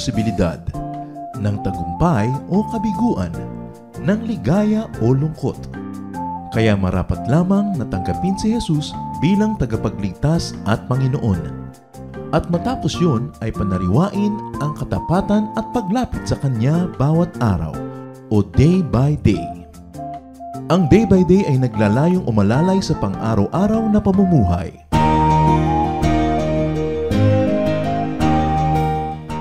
posibilidad, ng tagumpay o kabiguan, ng ligaya o lungkot. Kaya marapat lamang na tanggapin si Jesus bilang tagapagligtas at Panginoon. At matapos yun ay panariwain ang katapatan at paglapit sa Kanya bawat araw o day by day. Ang day by day ay naglalayong umalalay sa pang-araw-araw na pamumuhay.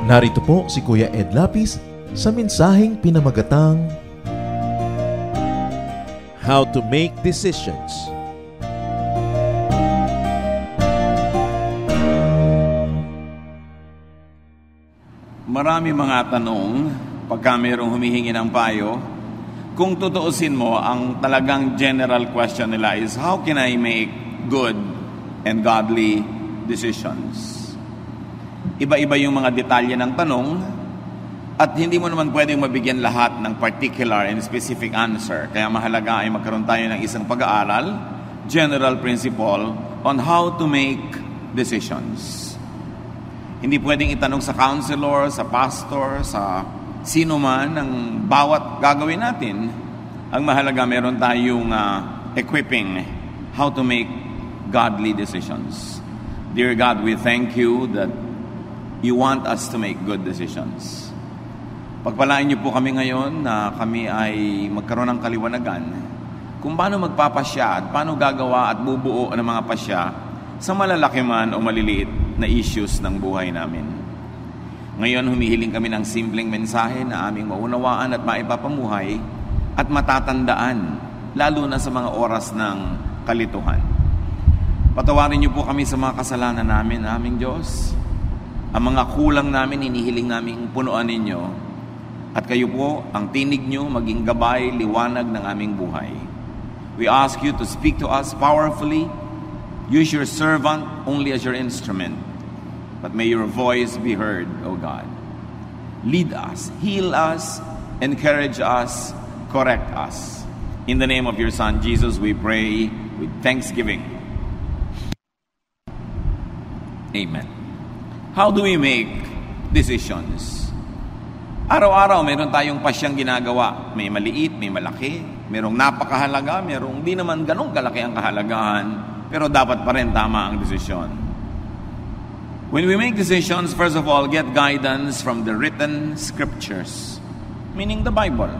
Narito po si Kuya Ed Lapis sa mensaheng pinamagatang How to Make Decisions. Marami mga tanong pagka mayroong humihingi ng payo. Kung tutuusin mo, ang talagang general question nila is, how can I make good and godly decisions? Iba-iba yung mga detalye ng tanong at hindi mo naman pwedeng mabigyan lahat ng particular and specific answer. Kaya mahalaga ay magkaroon tayo ng isang pag-aaral, general principle on how to make decisions. Hindi pwedeng itanong sa counselor, sa pastor, sa sino man ang bawat gagawin natin. Ang mahalaga, meron tayong equipping how to make godly decisions. Dear God, we thank you that you want us to make good decisions. Pagpalain niyo po kami ngayon na kami ay magkaroon ng kaliwanagan kung paano magpapasya at paano gagawa at bubuo ng mga pasya sa malalaki man o maliliit na issues ng buhay namin. Ngayon, humihiling kami ng simpleng mensahe na aming maunawaan at maipapamuhay at matatandaan, lalo na sa mga oras ng kalituhan. Patawarin niyo po kami sa mga kasalanan namin, aming Diyos. Ang mga kulang namin, inihiling namin punuan ninyo. At kayo po, ang tinig niyo, maging gabay, liwanag ng aming buhay. We ask you to speak to us powerfully. Use your servant only as your instrument. But may your voice be heard, O God. Lead us, heal us, encourage us, correct us. In the name of your Son, Jesus, we pray with thanksgiving. Amen. How do we make decisions? Araw-araw, meron tayong pasyang ginagawa. May maliit, may malaki. Merong napakahalaga, merong di naman ganong kalaki ang kahalagahan. Pero dapat pa rin tama ang desisyon. When we make decisions, first of all, get guidance from the written scriptures, meaning the Bible.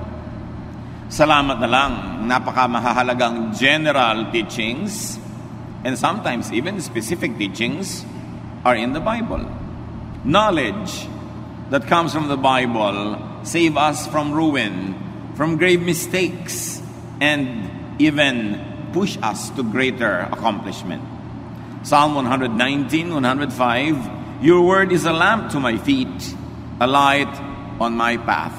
Salamat na lang, napakamahalagang general teachings and sometimes even specific teachings are in the Bible. Knowledge that comes from the Bible save us from ruin, from grave mistakes, and even push us to greater accomplishment. Psalm 119, 105, your word is a lamp to my feet, a light on my path.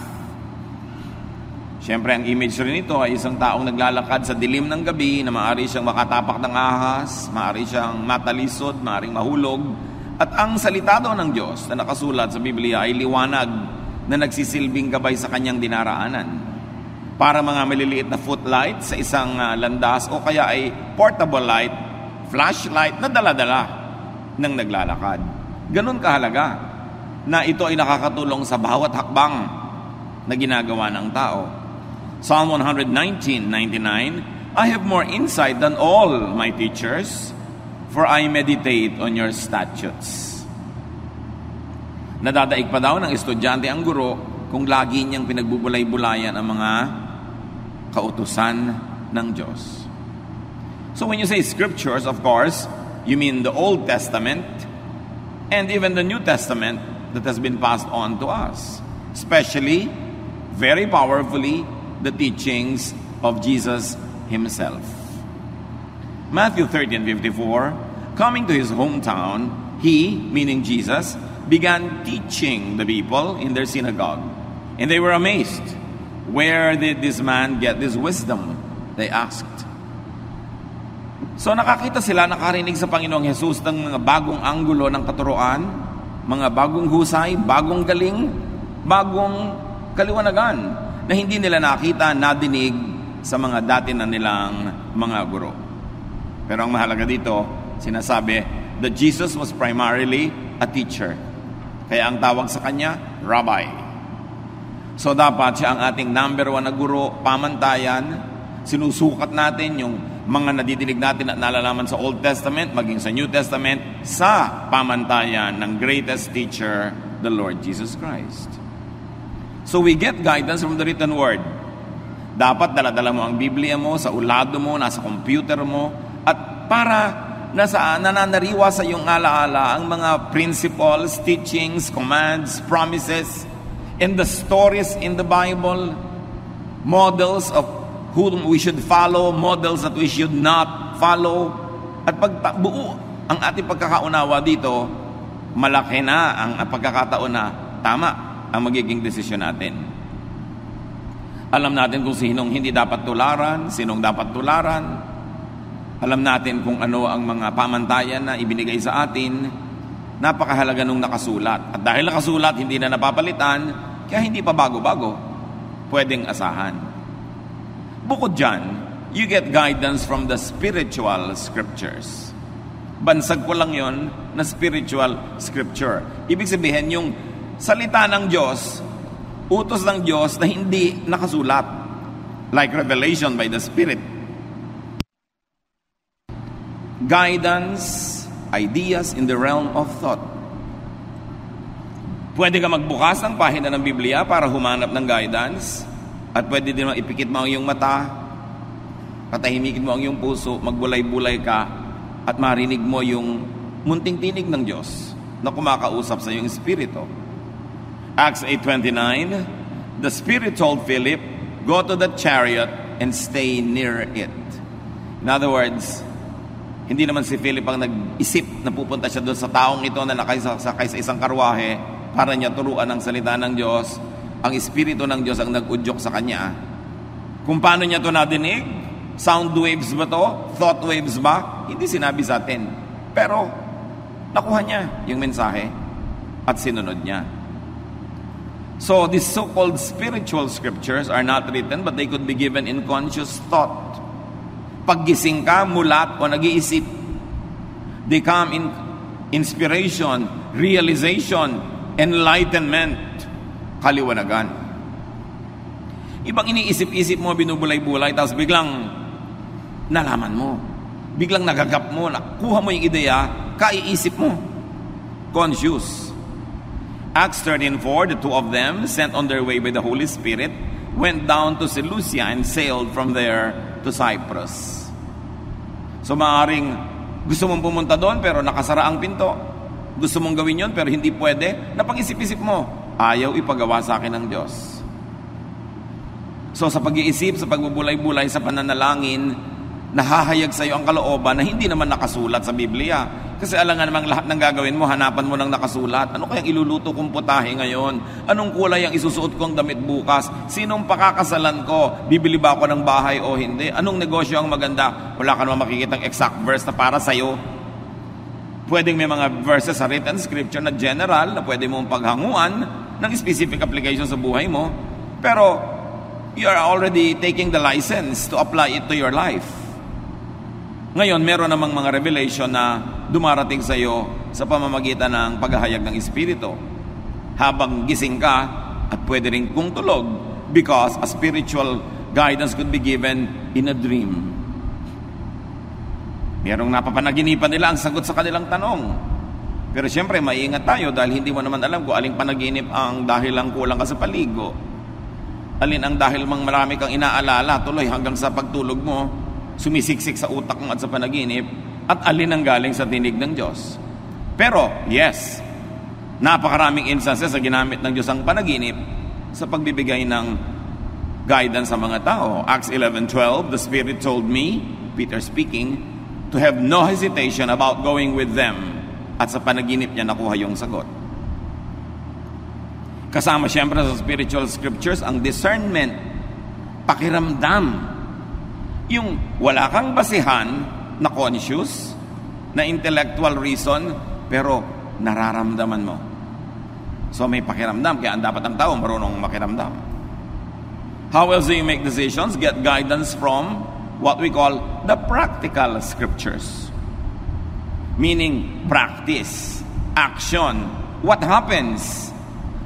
Siyempre, ang image rin ito ay isang taong naglalakad sa dilim ng gabi na maaari siyang makatapak ng ahas, maaari siyang matalisod, maaaring mahulog. At ang salita daw ng Diyos na nakasulat sa Biblia ay liwanag na nagsisilbing gabay sa kanyang dinaraanan. Para mga maliliit na footlight sa isang landas o kaya ay portable light, flashlight na dala-dala ng naglalakad. Ganun kahalaga na ito ay nakakatulong sa bawat hakbang na ginagawa ng tao. Psalm 119:99, I have more insight than all my teachers, for I meditate on your statutes. Nadadaig pa daw ng estudyante ang guro kung lagi niyang pinagbubulay-bulayan ang mga kautusan ng Diyos. So when you say scriptures, of course, you mean the Old Testament and even the New Testament that has been passed on to us. Especially, very powerfully, the teachings of Jesus Himself. Matthew 13:54, coming to His hometown, He, meaning Jesus, began teaching the people in their synagogue. And they were amazed. Where did this man get this wisdom? They asked. So nakakita sila, nakarinig sa Panginoong Jesus ng mga bagong anggulo ng katuruan, mga bagong husay, bagong galing, bagong kaliwanagan na hindi nila nakita, nadinig sa mga dati na nilang mga guro. Pero ang mahalaga dito, sinasabi that Jesus was primarily a teacher. Kaya ang tawag sa kanya, Rabbi. So dapat siya ang ating number 1 na guro, pamantayan. Sinusukat natin yung mga nadidinig natin at nalalaman sa Old Testament, maging sa New Testament, sa pamantayan ng greatest teacher, the Lord Jesus Christ. So we get guidance from the written word. Dapat dala-dala mo ang Biblia mo, sa ulado mo, nasa computer mo, at para nananariwa sa iyong alaala ang mga principles, teachings, commands, promises, and the stories in the Bible, models of whom we should follow, models that we should not follow. At pagbuo ang ating pagkakaunawa dito, malaki na ang pagkakataon na tama ang magiging desisyon natin. Alam natin kung sinong hindi dapat tularan, sinong dapat tularan. Alam natin kung ano ang mga pamantayan na ibinigay sa atin. Napakahalaga nung nakasulat. At dahil nakasulat, hindi na napapalitan, kaya hindi pa bago-bago. Pwedeng asahan. Bukod dyan, you get guidance from the spiritual scriptures. Bansag ko lang yon na spiritual scripture. Ibig sabihin, yung salita ng Diyos, utos ng Diyos na hindi nakasulat. Like revelation by the Spirit. Guidance, ideas in the realm of thought. Pwede ka magbukas ng pahina ng Biblia para humanap ng guidance. At pwede din ipikit mo ang iyong mata, patahimikin mo ang iyong puso, magbulay-bulay ka, at marinig mo yung munting tinig ng Diyos na kumakausap sa iyong espiritu. Acts 8:29, the Spirit told Philip, go to the chariot and stay near it. In other words, hindi naman si Philip ang nag-isip na pupunta siya doon sa taong ito na nakasakay sa isang karwahe para niya turuan ang salita ng Diyos. Ang Espiritu ng Diyos ang nag-udyok sa kanya. Kung paano niya ito nadinig? Sound waves ba to? Thought waves ba? Hindi sinabi sa atin. Pero, nakuha niya yung mensahe at sinunod niya. So, these so-called spiritual scriptures are not written, but they could be given in conscious thought. Paggising ka, mulat o nag-iisip, they come in inspiration, realization, enlightenment, kaliwanagan. Ibang iniisip-isip mo, binubulay-bulay, tapos biglang nalaman mo. Biglang nagagap mo, nakuha mo yung ideya, kaiisip mo. Conscious. Acts 13:4, the two of them, sent on their way by the Holy Spirit, went down to Seleucia and sailed from there to Cyprus. So maaaring gusto mong pumunta doon pero nakasara ang pinto. Gusto mong gawin yon pero hindi pwede. Napag-isip-isip mo, ayaw ipagawa sa akin ng Diyos. So sa pag-iisip, sa pagbubulay-bulay, sa pananalangin, nahahayag sa iyo ang kalooban na hindi naman nakasulat sa Biblia. Kasi alam nga namang lahat ng gagawin mo, hanapan mo ng nakasulat. Ano kayang iluluto kong putahe ngayon? Anong kulay ang isusuot kong damit bukas? Sinong pakakasalan ko? Bibili ba ako ng bahay o hindi? Anong negosyo ang maganda? Wala ka naman makikitang exact verse na para sa'yo. Pwedeng may mga verses sa written scripture na general na pwede mong paghanguan ng specific application sa buhay mo. Pero you are already taking the license to apply it to your life. Ngayon, meron namang mga revelation na dumarating sa iyo sa pamamagitan ng paghahayag ng Espiritu. Habang gising ka, at pwede rin kung tulog, because a spiritual guidance could be given in a dream. Merong napapanaginipan nila ang sagot sa kanilang tanong. Pero siyempre, maiingat tayo dahil hindi mo naman alam kung aling panaginip ang dahil lang kulang ka sa paligo. Alin ang dahil mang marami kang inaalala tuloy hanggang sa pagtulog mo, sumisiksik sa utak mo at sa panaginip, at alin ang galing sa tinig ng Diyos. Pero, yes, napakaraming instances na ginamit ng Diyos ang panaginip sa pagbibigay ng guidance sa mga tao. Acts 11:12, the Spirit told me, Peter speaking, to have no hesitation about going with them. At sa panaginip niya nakuha yung sagot. Kasama siyempre sa spiritual scriptures ang discernment, pakiramdam. Yung wala kang basihan na conscious, na intellectual reason, pero nararamdaman mo. So may pakiramdam, kaya ang dapat ang tao marunong makiramdam. How else do you make decisions? Get guidance from what we call the practical scriptures. Meaning practice, action, what happens?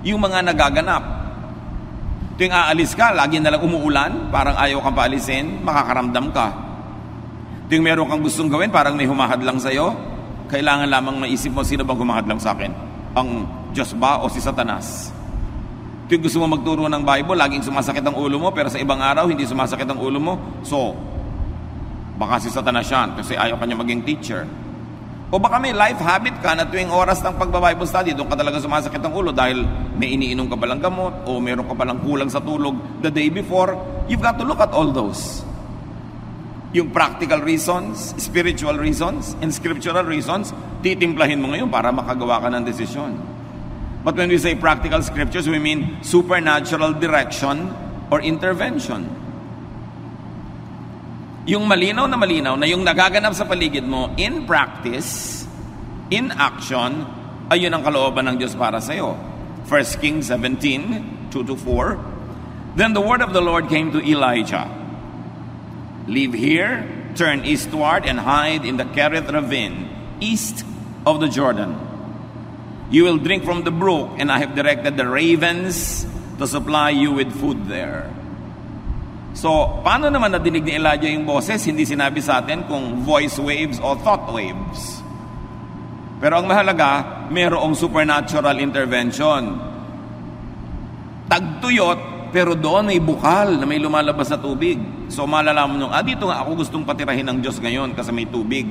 Yung mga nagaganap. Tuwing aalis ka, lagi nalang umuulan, parang ayaw kang paalisin, makakaramdam ka. Tuwing meron kang gustong gawin, parang may humahadlang sa'yo, kailangan lamang maisip mo, sino bang humahadlang sa akin? Ang Diyos ba o si Satanas? Tuwing gusto mo magturo ng Bible, laging sumasakit ang ulo mo, pero sa ibang araw, hindi sumasakit ang ulo mo. So, baka si Satanas yan, kasi ayaw kanya maging teacher. O baka may life habit ka na tuwing oras ng pagba-Bible study, doon ka talaga sumasakit ang ulo dahil may iniinom ka palang gamot o meron ka palang kulang sa tulog the day before. You've got to look at all those. Yung practical reasons, spiritual reasons, and scriptural reasons, titimplahin mo ngayon para makagawa ka ng desisyon. But when we say practical scriptures, we mean supernatural direction or intervention. Yung malinaw na yung nagaganap sa paligid mo, in practice, in action, ayun ang kalooban ng Diyos para sa iyo. 1 Kings 17, 2-4. Then the word of the Lord came to Elijah. Leave here, turn eastward, and hide in the Kerith ravine, east of the Jordan. You will drink from the brook, and I have directed the ravens to supply you with food there. So, paano naman nadinig ni Elijah yung boses? Hindi sinabi sa atin kung voice waves o thought waves. Pero ang mahalaga, mayroong supernatural intervention. Tagtuyot, pero doon may bukal na may lumalabas na tubig. So, malalaman nyo, dito nga ako gustong patirahin ng Diyos ngayon kasi may tubig.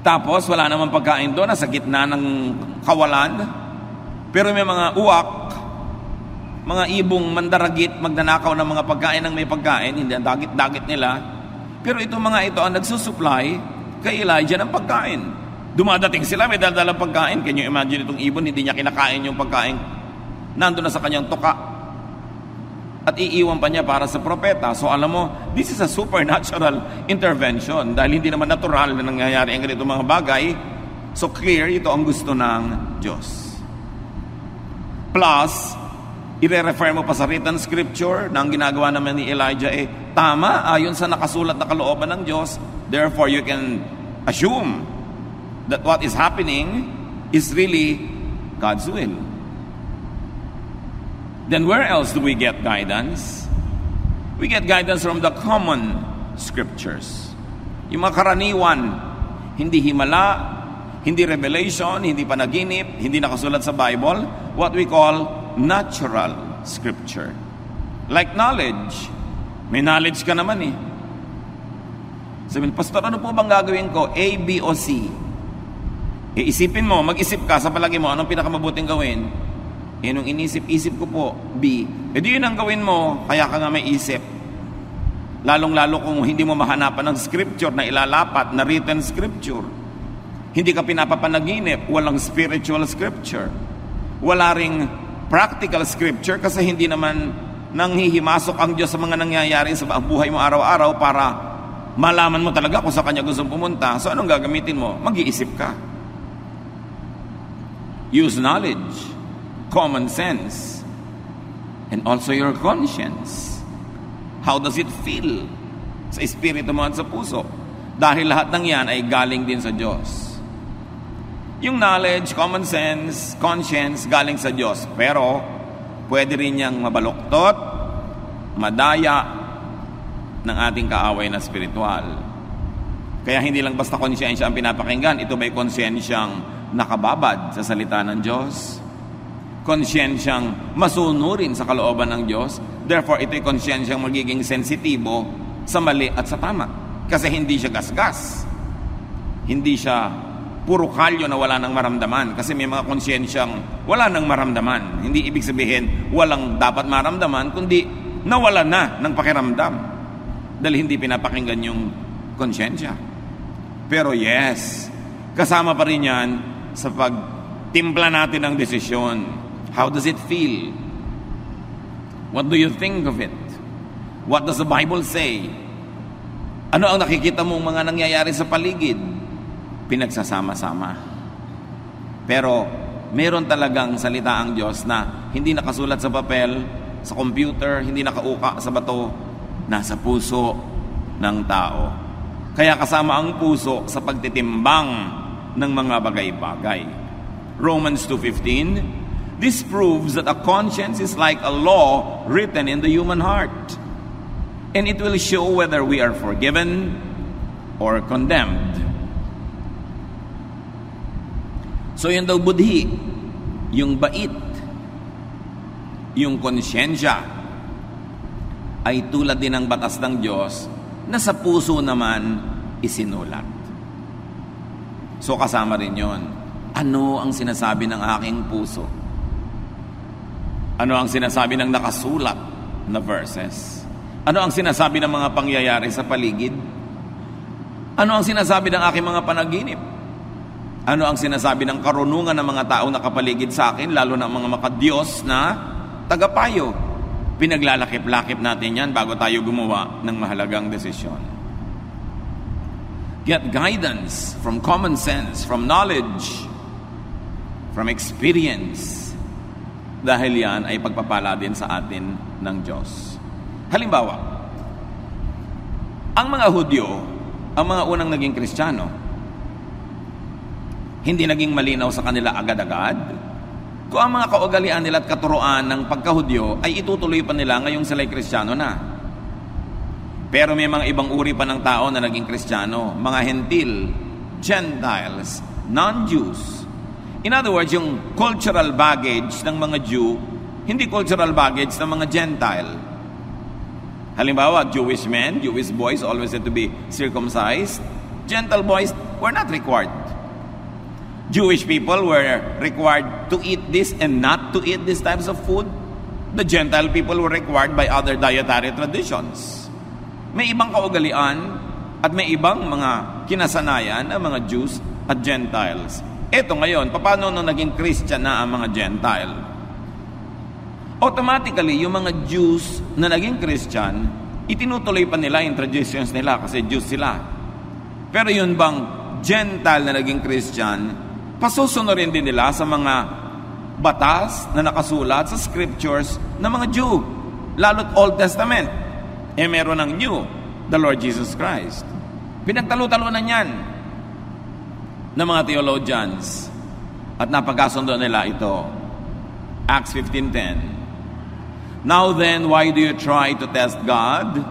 Tapos, wala namang pagkain doon, nasa gitna ng kawalan. Pero may mga uwak, mga ibong mandaragit, magnanakaw ng mga pagkain ng may pagkain, hindi ang dagit-dagit nila. Pero itong mga ito ang nagsusupply kay Elijah ng pagkain. Dumadating sila, may dala-dalang pagkain. Can you imagine itong ibon, hindi niya kinakain yung pagkain. Nandun na sa kanyang tuka. At iiwan pa niya para sa propeta. So alam mo, this is a supernatural intervention. Dahil hindi naman natural na nangyayari ang ganitong mga bagay. So clear, ito ang gusto ng Diyos. Plus, i-refer mo pa sa written scripture na ang ginagawa naman ni Elijah tama ayon sa nakasulat na kalooban ng Diyos. Therefore, you can assume that what is happening is really God's will. Then where else do we get guidance? We get guidance from the common scriptures. Yung mga karaniwan, hindi himala, hindi revelation, hindi panaginip, hindi nakasulat sa Bible, what we call natural scripture. Like knowledge. May knowledge ka naman Sabihin, Pastor, ano po bang gagawin ko? A, B, o C? Isipin mo, mag-isip ka sa palagi mo, anong pinakamabuting gawin? Nung inisip-isip ko po, B. Di yun ang gawin mo, kaya ka nga may isip. Lalong-lalo kung hindi mo mahanapan ng scripture na ilalapat, na written scripture. Hindi ka pinapapanaginip, walang spiritual scripture. Wala ring practical scripture kasi hindi naman nanghihimasok ang Diyos sa mga nangyayari sa buhay mo araw-araw para malaman mo talaga kung sa Kanya gustong pumunta. So anong gagamitin mo? Mag-iisip ka. Use knowledge, common sense, and also your conscience. How does it feel sa espiritu mo at sa puso? Dahil lahat ng yan ay galing din sa Diyos. Yung knowledge, common sense, conscience, galing sa Diyos. Pero, pwede rin niyang mabaluktot, madaya ng ating kaaway na spiritual. Kaya hindi lang basta konsyensya ang pinapakinggan, ito ba'y konsyensyang nakababad sa salita ng Diyos? Konsyensyang masunurin sa kalooban ng Diyos? Therefore, ito'y konsyensyang magiging sensitibo sa mali at sa tama. Kasi hindi siya gasgas. Hindi siya puro kalyo na wala nang maramdaman. Kasi may mga konsyensyang wala nang maramdaman. Hindi ibig sabihin walang dapat maramdaman, kundi nawala na ng pakiramdam. Dahil hindi pinapakinggan yung konsyensya. Pero yes, kasama pa rin yan sa pagtimpla natin ng desisyon. How does it feel? What do you think of it? What does the Bible say? Ano ang nakikita mong mga nangyayari sa paligid? Pinagsasama-sama. Pero meron talagang salita ang Diyos na hindi nakasulat sa papel, sa computer, hindi nakauka sa bato, nasa puso ng tao. Kaya kasama ang puso sa pagtitimbang ng mga bagay-bagay. Romans 2:15, this proves that a conscience is like a law written in the human heart, and it will show whether we are forgiven or condemned. So yun daw budhi, yung bait, yung konsyensya, ay tulad din ng batas ng Diyos na sa puso naman isinulat. So kasama rin yon. Ano ang sinasabi ng aking puso? Ano ang sinasabi ng nakasulat na verses? Ano ang sinasabi ng mga pangyayari sa paligid? Ano ang sinasabi ng aking mga panaginip? Ano ang sinasabi ng karunungan ng mga taong nakapaligid sa akin, lalo na mga makadiyos na tagapayo? Pinaglalakip-lakip natin yan bago tayo gumawa ng mahalagang desisyon. Get guidance from common sense, from knowledge, from experience. Dahil yan ay pagpapala din sa atin ng Diyos. Halimbawa, ang mga Hudyo, ang mga unang naging Kristiyano, hindi naging malinaw sa kanila agad-agad kung ang mga kaugalian nila at katuruan ng pagka-Hudyo ay itutuloy pa nila ngayong sila'y Kristiyano na. Pero may mga ibang uri pa ng tao na naging Kristiyano, mga Hentil, Gentiles, non-Jews. In other words, yung cultural baggage ng mga Jew, hindi cultural baggage ng mga Gentile. Halimbawa, Jewish men, Jewish boys always had to be circumcised. Gentile boys were not required. Jewish people were required to eat this and not to eat these types of food. The Gentile people were required by other dietary traditions. May ibang kaugalian at may ibang mga kinasanayan ng mga Jews at Gentiles. Eto ngayon, paano nung naging Christian na ang mga Gentile? Automatically, yung mga Jews na naging Christian, itinutuloy pa nila yung traditions nila kasi Jews sila. Pero yun bang Gentile na naging Christian, pasusunurin din nila sa mga batas na nakasulat sa scriptures ng mga Jew, lalo't Old Testament. Meron ng New, the Lord Jesus Christ. Pinagtalo-talunan yan ng mga theologians at napagkasundo nila ito. Acts 15:10. Now then, why do you try to test God?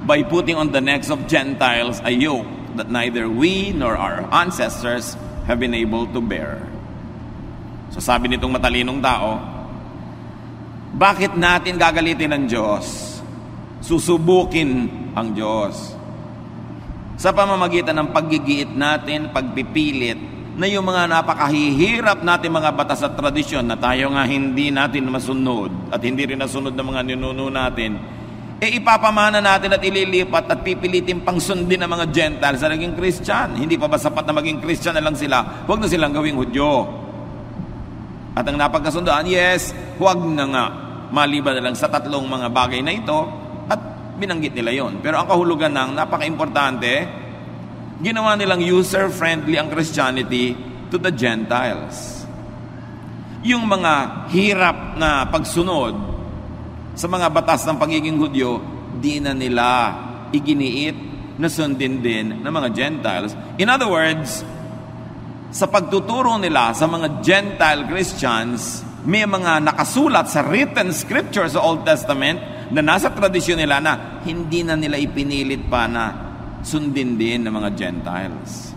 By putting on the necks of Gentiles a yoke that neither we nor our ancestors have been able to bear. So sabi nitong matalinong tao, bakit natin gagalitin ng Diyos? Susubukin ang Diyos. Sa pamamagitan ng paggigiit natin, pagpipilit, na yung mga napakahihirap natin mga batas at tradisyon na tayo nga hindi natin masunod at hindi rin nasunod ng mga ninuno natin, ipapamana natin at ililipat at pipilitin pang sundin ng mga Gentiles sa naging Christian. Hindi pa ba sapat na maging Christian na lang sila? Huwag na silang gawing Hudyo. At ang napagkasundoan, yes, huwag na nga. Maliban na lang sa tatlong mga bagay na ito at binanggit nila yon. Pero ang kahulugan ng napaka-importante, ginawa nilang user-friendly ang Christianity to the Gentiles. Yung mga hirap na pagsunod sa mga batas ng pagiging Hudyo, di na nila iginiit na sundin din ng mga Gentiles. In other words, sa pagtuturo nila sa mga Gentile Christians, may mga nakasulat sa written scripture sa Old Testament na nasa tradisyon nila na hindi na nila ipinilit pa na sundin din ng mga Gentiles.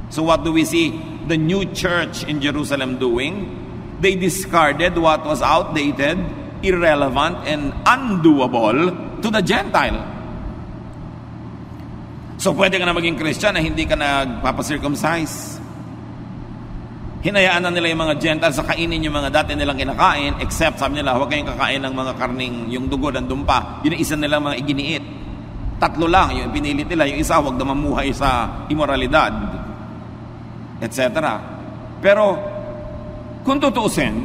So what do we see the new church in Jerusalem doing? They discarded what was outdated, irrelevant, and undoable to the Gentile. So pwede ka na maging Christian na hindi ka nagpapacircumcise. Hinayaan na nila yung mga Gentiles sa kainin yung mga dati nilang kinakain, except sabi nila, huwag kayong kakain ng mga karning, yung dugo ng dumpa. Yun ang isa nilang mga iginiit. 3 lang, yung pinilit nila, yung isa, huwag na mamuhay sa immoralidad, etc. Pero, kung tutuusin,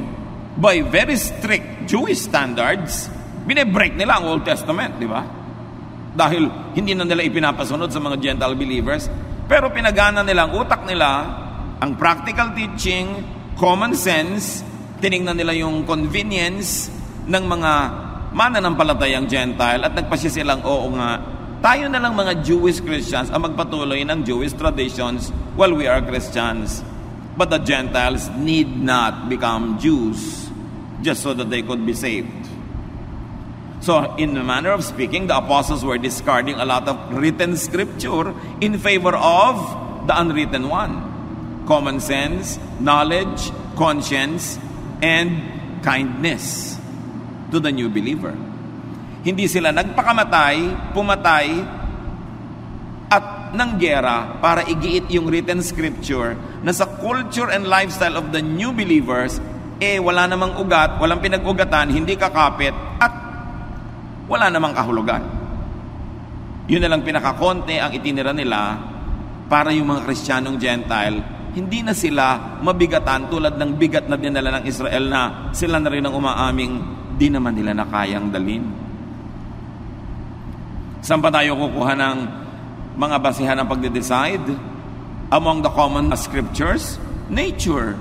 by very strict Jewish standards, binebreak nila ang Old Testament, di ba? Dahil hindi na nila ipinapasunod sa mga Gentile believers, pero pinagana nila ang utak nila, ang practical teaching, common sense, tinignan nila yung convenience ng mga mananampalatayang Gentile at nagpasya silang, oo nga, tayo na lang mga Jewish Christians ang magpatuloy ng Jewish traditions while we are Christians. But the Gentiles need not become Jews just so that they could be saved. So, in the manner of speaking, the apostles were discarding a lot of written scripture in favor of the unwritten one. Common sense, knowledge, conscience, and kindness to the new believer. Hindi sila nagpakamatay, pumatay, at nanggera para igiit yung written scripture na sa culture and lifestyle of the new believers, wala namang ugat, walang pinag-ugatan, hindi kakapit, at wala namang kahulugan. Yun na lang pinakakonte ang itinira nila para yung mga Kristiyanong Gentile, hindi na sila mabigatan tulad ng bigat na dinala ng Israel na sila na rin ang umaaming di naman nila na kayang dalhin. Saan pa tayo kukuha ng mga basihan ng pagde-decide? Among the common scriptures, nature.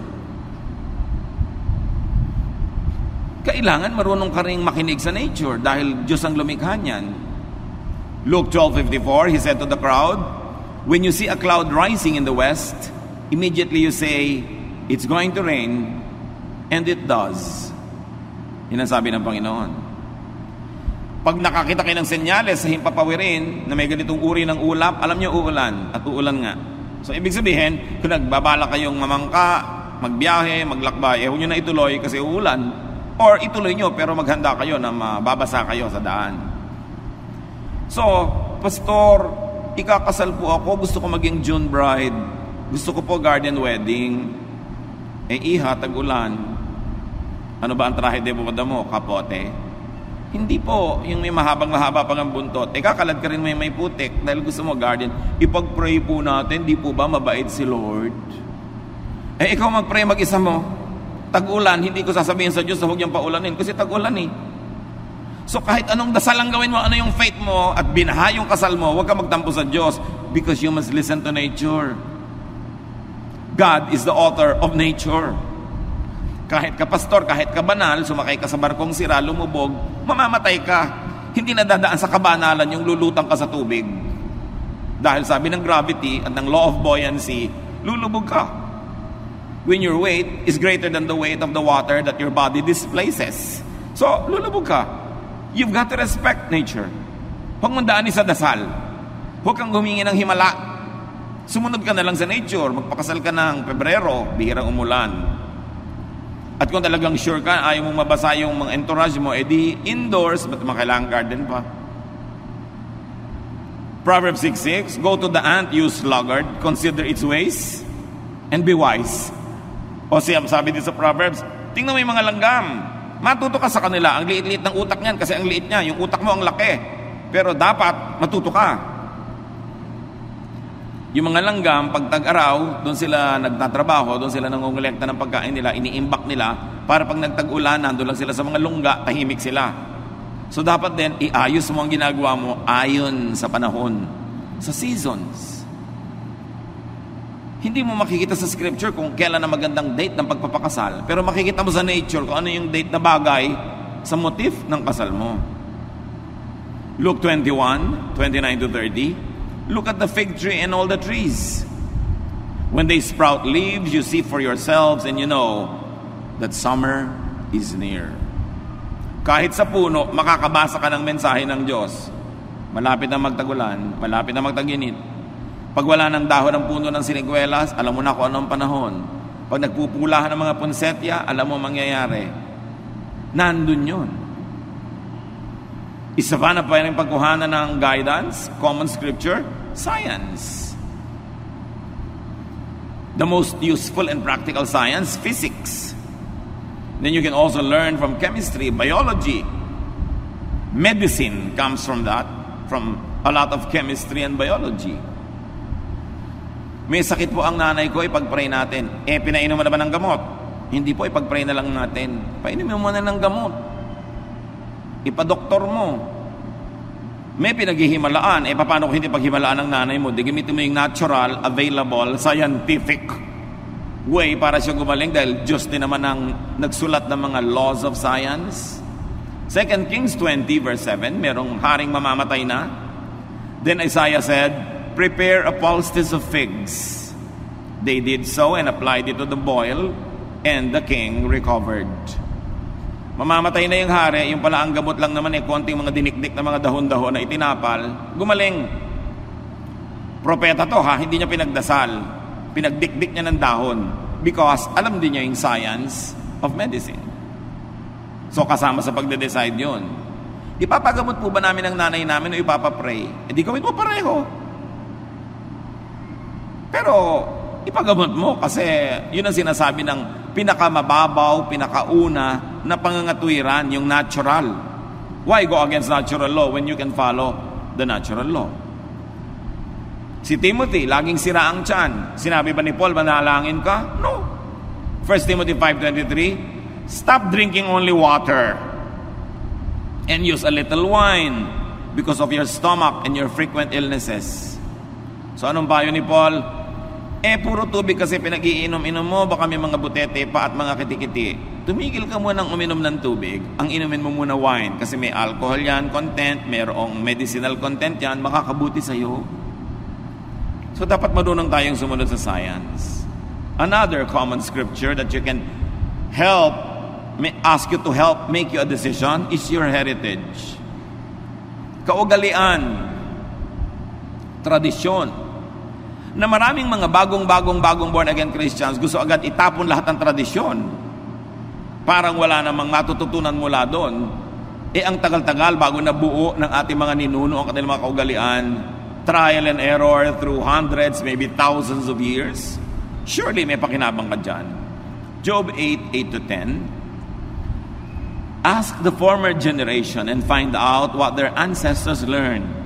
Kailangan marunong ka rin makinig sa nature dahil Diyos ang lumikha niyan. Luke 12:54, he said to the crowd, when you see a cloud rising in the west, immediately you say, it's going to rain, and it does. Yan ang sabi ng Panginoon. Pag nakakita kayo ng senyales sa himpapawirin na may ganitong uri ng ulap, alam niyo uulan, at uulan nga. So ibig sabihin, kung nagbabala kayong mamangka, magbiyahe, maglakbay, huwag nyo na ituloy kasi uulan. Or ituloy nyo pero maghanda kayo na mababasa kayo sa daan. So, Pastor, ikakasal po ako, gusto ko maging June bride, gusto ko po garden wedding. Iha, tag-ulan. Ano ba ang trahe de boda mo? Kapote? Hindi po, yung may mahabang-mahaba pang ang buntot. Kakalad ka rin may putik dahil gusto mo garden. Ipag-pray po natin, di po ba mabait si Lord? Ikaw mag-pray mag-isa mo. Tag-ulan, hindi ko sasabihin sa Diyos na huwag niyang paulanin kasi tag-ulan eh. So kahit anong dasal ang gawin mo, ano yung faith mo at binaha yung kasal mo, huwag ka magtampo sa Diyos because you must listen to nature. God is the author of nature. Kahit ka pastor, kahit ka banal, sumakay ka sa barkong sira, lumubog, mamamatay ka. Hindi na dadaan sa kabanalan yung lulutang ka sa tubig. Dahil sabi ng gravity at ng law of buoyancy, lulubog ka. When your weight is greater than the weight of the water that your body displaces. So, lulubog ka. You've got to respect nature. Huwag mong daanin sa dasal. Huwag kang humingi ng himala. Sumunod ka na lang sa nature. Magpakasal ka ng Pebrero, bihirang umulan. At kung talagang sure ka, ayaw mong mabasa yung mga entourage mo, edi indoors, ba't makailangang garden pa? Proverbs 6:6, go to the ant, you sluggard, consider its ways, and be wise. O sabi din sa Proverbs, tingnan mo yung mga langgam. Matuto ka sa kanila. Ang liit-liit ng utak niyan kasi ang liit niya. Yung utak mo ang laki. Pero dapat matuto ka. Yung mga langgam, pag tag-araw, doon sila nagtatrabaho, doon sila nangongolekta ng pagkain nila, iniimbak nila, para pag nagtag-ulan, nandun lang sila sa mga lungga, tahimik sila. So dapat din, iayos mo ang ginagawa mo ayon sa panahon, sa seasons. Hindi mo makikita sa scripture kung kailan na magandang date ng pagpapakasal. Pero makikita mo sa nature kung ano yung date na bagay sa motif ng kasal mo. Luke 21:29-30. Look at the fig tree and all the trees. When they sprout leaves, you see for yourselves and you know that summer is near. Kahit sa puno, makakabasa ka ng mensahe ng Diyos. Malapit na magtagulan, malapit na magtaginit. Pag wala ng dahon ng puno ng siniguelas, alam mo na kung anong panahon. Pag nagpupulahan ng mga ponsetya, alam mo mangyayari. Nandun yun. Isa pa na pa rin pagkuhanan ng guidance, common scripture, science. The most useful and practical science, physics. Then you can also learn from chemistry, biology. Medicine comes from that, from a lot of chemistry and biology. May sakit po ang nanay ko, ipag-pray natin. Pinainom mo na ba ng gamot? Hindi po, ipag-pray na lang natin. Painumin mo na ng gamot. Ipa-doktor mo. May pinaghihimalaan. Paano kung hindi paghimalaan ng nanay mo? Di gamitin mo yung natural, available, scientific way para siya gumaling dahil Diyos din naman ang nagsulat ng mga laws of science. 2 Kings 20:7, merong haring mamamatay na. Then Isaiah said, prepare a poultice of figs. They did so and applied it to the boil, and the king recovered. Mamamatay na yung hari, yung pala ang gamot lang naman konting mga dinikdik na mga dahon-dahon na itinapal, gumaling. Propeta to hindi niya pinagdasal. Pinagdikdik niya ng dahon because alam din niya yung science of medicine. So kasama sa pagde-decide yun. Ipapagamot po ba namin ang nanay namin o ipapapray? Di gawin mo pareho. Pero ipagamot mo kasi yun ang sinasabi ng pinakamababaw, pinakauna na pangangatwiran, yung natural. Why go against natural law when you can follow the natural law? Si Timothy, laging sira ang tiyan. Sinabi ba ni Paul, manalangin ka? No. 1 Timothy 5:23, stop drinking only water and use a little wine because of your stomach and your frequent illnesses. So anong payo ni Paul? Puro tubig kasi pinag-iinom-inom mo, baka may mga butete pa at mga kitikiti. Tumigil ka muna ng uminom ng tubig. Ang inumin mo muna wine kasi may alcohol yan, content, mayroong medicinal content yan, makakabuti sa'yo. So dapat marunong tayong sumunod sa science. Another common scripture that you can ask you to help make you a decision is your heritage. Kaugalian, tradisyon, na maraming mga bagong born again Christians gusto agad itapon lahat ng tradisyon. Parang wala namang matututunan mula doon. Ang tagal-tagal bago nabuo ng ating mga ninuno ang kanilang mga kaugalian, trial and error through hundreds, maybe thousands of years. Surely may pakinabang ka dyan. Job 8:8-10. Ask the former generation and find out what their ancestors learned.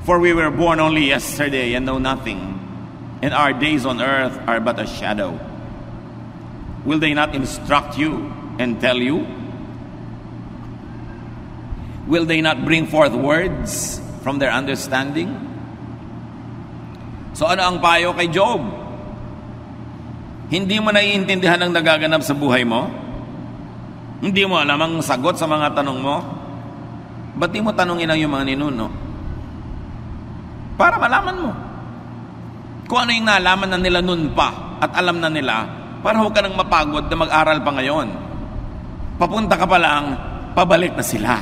For we were born only yesterday and know nothing, and our days on earth are but a shadow. Will they not instruct you and tell you? Will they not bring forth words from their understanding? So ano ang payo kay Job? Hindi mo naiintindihan ang nagaganap sa buhay mo? Hindi mo alam ang sagot sa mga tanong mo? Ba't di mo tanongin ang yung mga ninuno? Para malaman mo kung ano yung nalaman na nila nun pa at alam na nila, para huwag ka nang mapagod na mag-aral pa ngayon. Papunta ka pa lang, pabalik na sila.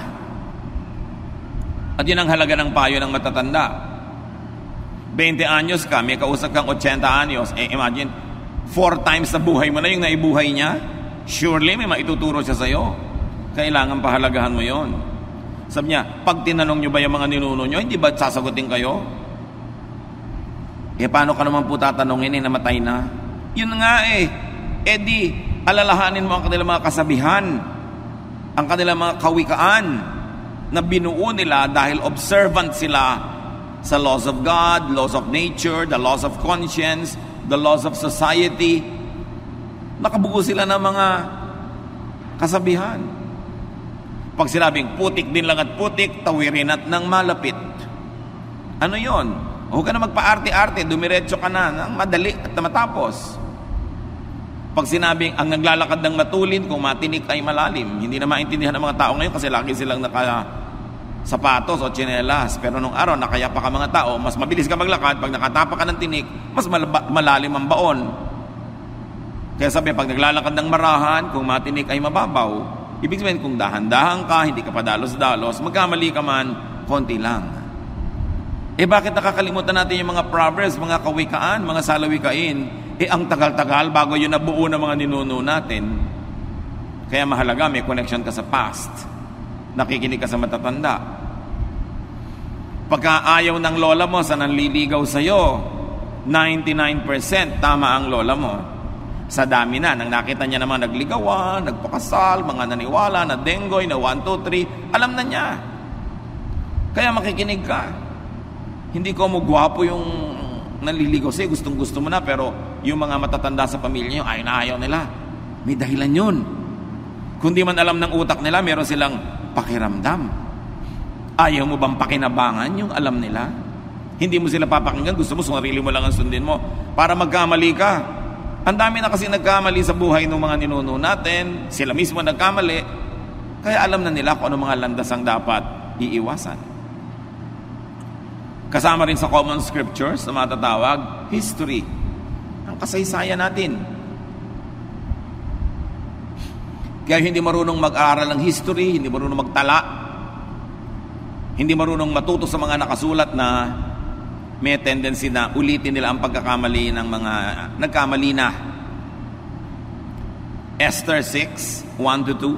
At yun ang halaga ng payo ng matatanda. 20 anyos ka, may kausap kang 80 anyos, imagine 4 times na buhay mo na yung naibuhay niya. Surely may maituturo siya sa'yo. Kailangan pahalagahan mo yon. Sabi niya, pag tinanong nyo ba yung mga ninuno nyo, hindi ba sasagutin kayo? Paano ka naman po tatanungin, namatay na? Yun nga di, alalahanin mo ang kanilang mga kasabihan, ang kanilang mga kawikaan na binuo nila dahil observant sila sa laws of God, laws of nature, the laws of conscience, the laws of society. Nakabuo sila ng mga kasabihan. Pag sinabing putik din lang at putik, tawirin at nang malapit. Ano yon? Huwag ka na magpa-arte-arte, dumiretso ka na ng madali at matapos. Pag sinabing ang naglalakad ng matulin, kung matinik ay malalim, hindi na maintindihan ng mga tao ngayon kasi lagi silang naka-sapatos o tsinelas. Pero nung araw, nakayapa ka mga tao, mas mabilis ka maglakad, pag nakatapa ka ng tinik, mas malalim ang baon. Kaya sabi, pag naglalakad ng marahan, kung matinik ay mababaw, ibig sabihin, kung dahan-dahan ka, hindi ka padalos-dalos, magkamali ka man, konti lang. Bakit nakakalimutan natin yung mga proverbs, mga kawikaan, mga salawikain? Ang tagal-tagal bago yun nabuo ng mga ninuno natin. Kaya mahalaga, may connection ka sa past. Nakikinig ka sa matatanda. Pagka ayaw ng lola mo sa nanliligaw sa'yo, 99% tama ang lola mo. Sa dami na, nang nakita niya naman nagligawan, nagpakasal, mga naniwala, na denggoy, na 1, 2, 3, alam na niya. Kaya makikinig ka. Hindi ko mo gwapo yung nanliligaw sa'yo, gustong-gusto mo na, pero yung mga matatanda sa pamilya nyo, ayaw nila. May dahilan yun. Kung di man alam ng utak nila, meron silang pakiramdam. Ayaw mo bang pakinabangan yung alam nila? Hindi mo sila papakinggan, gusto mo, sarili mo lang ang sundin mo. Para magkamali ka. Ang dami na kasi nagkamali sa buhay ng mga ninuno natin, sila mismo nagkamali, kaya alam na nila kung ano mga landas ang dapat iiwasan. Kasama rin sa common scriptures na matatawag history. kasaysayan natin. Kaya hindi marunong mag-aral ng history, hindi marunong magtala, hindi marunong matuto sa mga nakasulat na may tendency na ulitin nila ang pagkakamali ng mga nagkamali na. Esther 6, 1-2.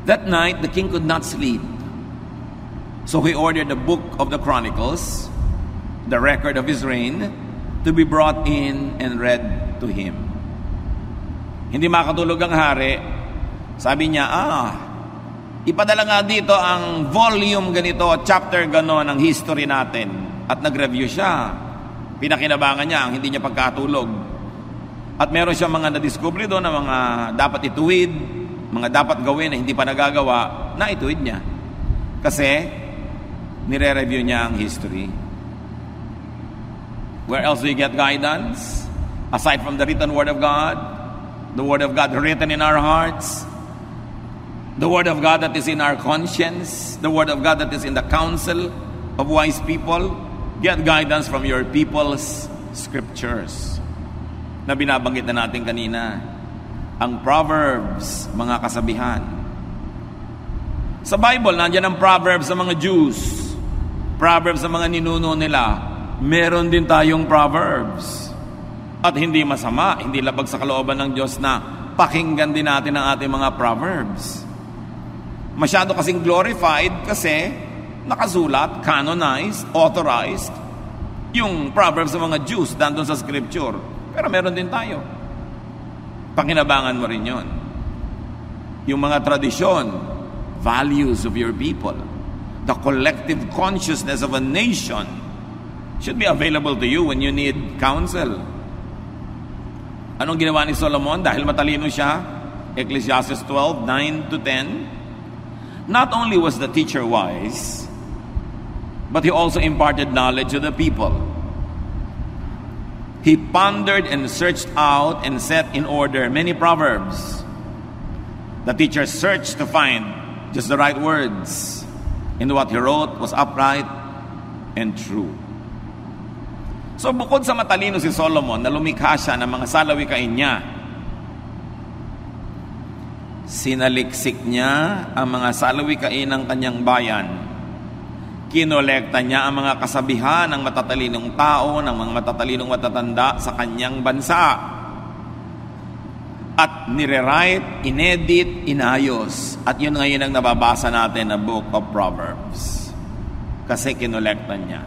That night, the king could not sleep. So he ordered the book of the Chronicles, the record of his reign, to be brought in and read to him. Hindi makatulog ang hari. Sabi niya, ipadala nga dito ang volume ganito, chapter gano'n ng history natin. At nag-review siya. Pinakinabangan niya ang hindi niya pagkatulog. At meron siya mga na-discover doon na mga dapat ituwid, mga dapat gawin na hindi pa nagagawa, na ituwid niya. Kasi, nire-review niya ang history. Where else do you get guidance? Aside from the written Word of God, the Word of God written in our hearts, the Word of God that is in our conscience, the Word of God that is in the counsel of wise people, get guidance from your people's scriptures. Na binabanggit na natin kanina, ang Proverbs, mga kasabihan. Sa Bible, nandiyan ang Proverbs sa mga Jews, Proverbs sa mga ninuno nila. Meron din tayong Proverbs. At hindi masama, hindi labag sa kalooban ng Diyos na pakinggan din natin ang ating mga Proverbs. Masyado kasing glorified kasi nakasulat, canonized, authorized yung Proverbs sa mga Jews dandun sa Scripture. Pero meron din tayo. Pakinabangan mo rin yun. Yung mga tradisyon, values of your people, the collective consciousness of a nation should be available to you when you need counsel. Anong ginawa ni Solomon? Dahil matalino siya, Ecclesiastes 12, 9-10, not only was the teacher wise, but he also imparted knowledge to the people. He pondered and searched out and set in order many proverbs. The teacher searched to find just the right words, and what he wrote was upright and true. So bukod sa matalino si Solomon na lumikha siya ng mga salawikain niya, sinaliksik niya ang mga salawikain ng kanyang bayan. Kinolekta niya ang mga kasabihan ng matatalinong tao, ng mga matatalinong matatanda sa kanyang bansa. At nire-write, inedit, inayos. At yun ngayon ang nababasa natin na Book of Proverbs. Kasi kinolekta niya.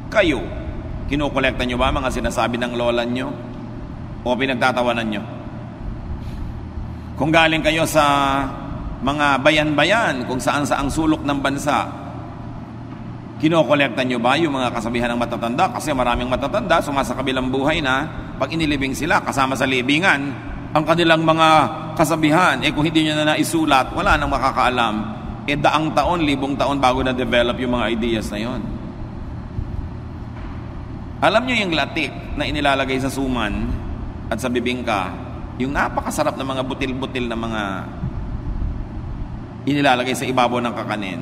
Kayo, kinukolekta nyo ba mga sinasabi ng lola nyo? O pinagtatawanan nyo? Kung galing kayo sa mga bayan-bayan, kung saan-saang sulok ng bansa, kinokolekta nyo ba yung mga kasabihan ng matatanda? Kasi maraming matatanda, sumasakabilang buhay na, pag inilibing sila, kasama sa libingan, ang kanilang mga kasabihan, kung hindi nyo na naisulat, wala nang makakaalam. Daang taon, libong taon bago na-develop yung mga ideas na yon. Alam nyo yung latik na inilalagay sa suman at sa bibingka, yung napakasarap na mga butil-butil na mga inilalagay sa ibabaw ng kakanin.